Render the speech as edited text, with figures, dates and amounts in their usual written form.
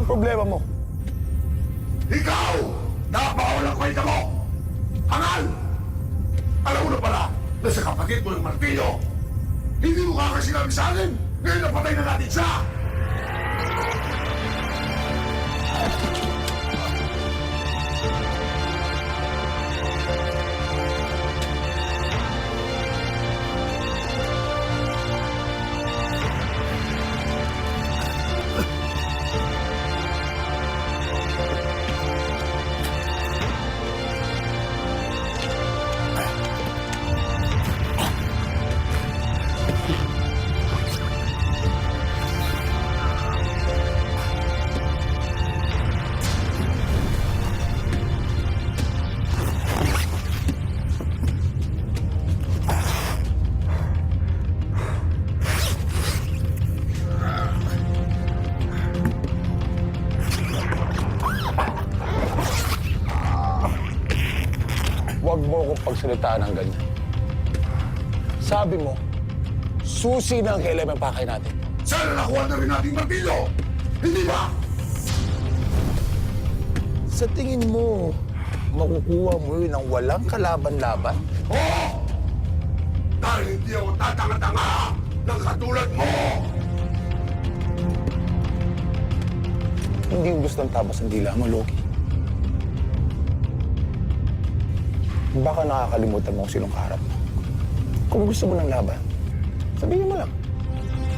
problema mo? Ikaw! Napakawalang kwenta mo! Hangal! Alam mo na pala na sa kapatid mo ng martilyo, hindi mo kakasinabi sa akin, ngayon napatay na natin siya! Huwag mo akong pagsalitaan ng ganyan. Sabi mo, susi na ang kailan ang pakay natin. Sana nakuha na rin natin martilyo! Hindi ba? Sa tingin mo, makukuha mo yun ng walang kalaban-laban? Oo! Dahil hindi ako tatanga-tanga ng katulad mo! Hindi yung gusto ng tabas ang dila mo, Loki. Baka nakakalimutan mo kung sinong kaharap mo. Kung gusto mo ng laban, sabihin mo lang.